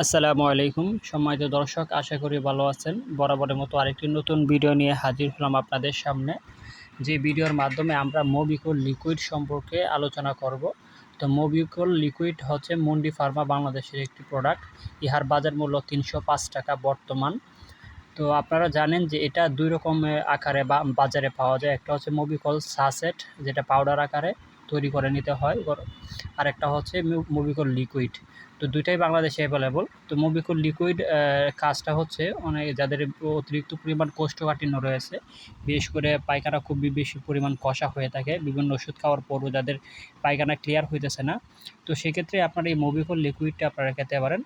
আসসালামু আলাইকুম সম্মানিত দর্শক, আশা করি ভালো আছেন। বরাবরের মতো আরেকটি নতুন ভিডিও নিয়ে হাজির হলাম আপনাদের সামনে। যে ভিডিওর মাধ্যমে আমরা মোবিকোর লিকুইড সম্পর্কে আলোচনা করব। তো মোবিকোর লিকুইড হচ্ছে মুন্ডি ফার্মা বাংলাদেশের একটি প্রোডাক্ট। ইহার বাজার মূল্য ৩০৫ টাকা বর্তমান। তো আপনারা জানেন যে এটা দুই রকম আকারে বাজারে পাওয়া যায়। একটা হচ্ছে মোবিকল সাসেট, যেটা পাউডার আকারে তৈরি করে নিতে হয়, আর একটা হচ্ছে মোবিকল লিকুইড। তো দুইটাই বাংলাদেশে অ্যাভেলেবল। তো মোবিকল লিকুইড কাজটা হচ্ছে অনেক যাদের অতিরিক্ত পরিমাণ কোষ্ঠকাঠিন্য রয়েছে, বিশেষ করে পায়খানা খুব বেশি পরিমাণ কষা হয়ে থাকে, বিভিন্ন ওষুধ খাওয়ার পরও যাদের পায়খানা ক্লিয়ার হইতেছে না, তো সেক্ষেত্রে আপনারা এই মোবিকল লিকুইডটা আপনারা খেতে পারেন।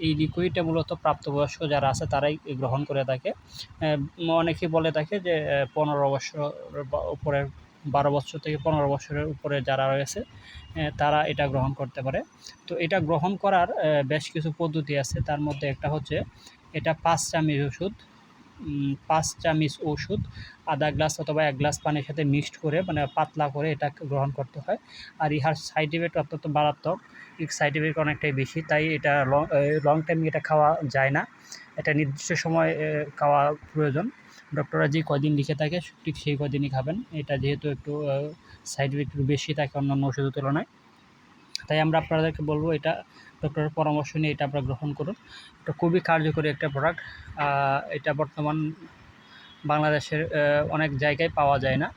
এই লিকুইডটা মূলত প্রাপ্তবয়স্ক যারা আছে তারাই গ্রহণ করে থাকে। অনেকেই বলে থাকে যে 15 বছর উপরের, 12 বছর থেকে 15 বছরের উপরে যারা রয়েছে তারা এটা গ্রহণ করতে পারে। তো এটা গ্রহণ করার বেশ কিছু পদ্ধতি আছে। তার মধ্যে একটা হচ্ছে, এটা 5 চামচ ওষুধ, 5 চামচ ওষুধ আধা গ্লাস অথবা 1 গ্লাস পানির সাথে মিক্সড করে, মানে পাতলা করে এটা গ্রহণ করতে হয়। আর ইহার সাইড ইফেক্ট অত্যন্ত মারাত্মক, সাইড ইফেক্ট অনেকটাই বেশি, তাই এটা লং টাইম এটা খাওয়া যায় না। এটা নির্দিষ্ট সময় খাওয়া প্রয়োজন। ডক্টররা যে কয়দিন লিখে থাকে ঠিক সেই কয়দিনই খাবেন। এটা যেহেতু একটু সাইড ইফেক্ট একটু বেশি থাকে অন্যান্য ওষুধের তুলনায়, তাই আমরা আপনাদেরকে বলবো এটা ডক্টরের পরামর্শ নিয়ে এটা আপনারা গ্রহণ করুন। এটা খুবই কার্যকরী একটা প্রোডাক্ট। এটা বর্তমান বাংলাদেশের অনেক জায়গায় পাওয়া যায় না।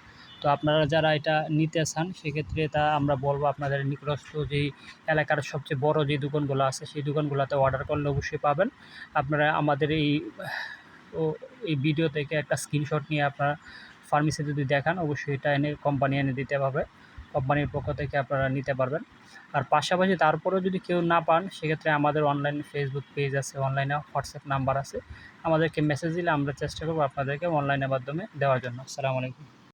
তো আপনারা যারা এটা নিতে চান সেক্ষেত্রে তা আমরা বলবো, আপনাদের নিকটস্থ যেই এলাকার সবচেয়ে বড় যে দোকানগুলো আছে সেই দোকানগুলোতে অর্ডার করলে অবশ্যই পাবেন। আপনারা আমাদের এই ভিডিও থেকে একটা স্ক্রিনশট নিয়ে আপনারা ফার্মেসি যদি দেখান, অবশ্যই এটা কোম্পানি এনে দিতে পারবে। কোম্পানির পক্ষ থেকে আপনারা নিতে পারবেন। আর পাশাপাশি তারপরেও যদি কেউ না পান, সেক্ষেত্রে আমাদের অনলাইন ফেসবুক পেজ আছে, অনলাইনে হোয়াটসঅ্যাপ নাম্বার আছে, আমাদেরকে মেসেজ দিলে আমরা চেষ্টা করব আপনাদেরকে অনলাইনের মাধ্যমে দেওয়ার জন্য। আসসালামু আলাইকুম।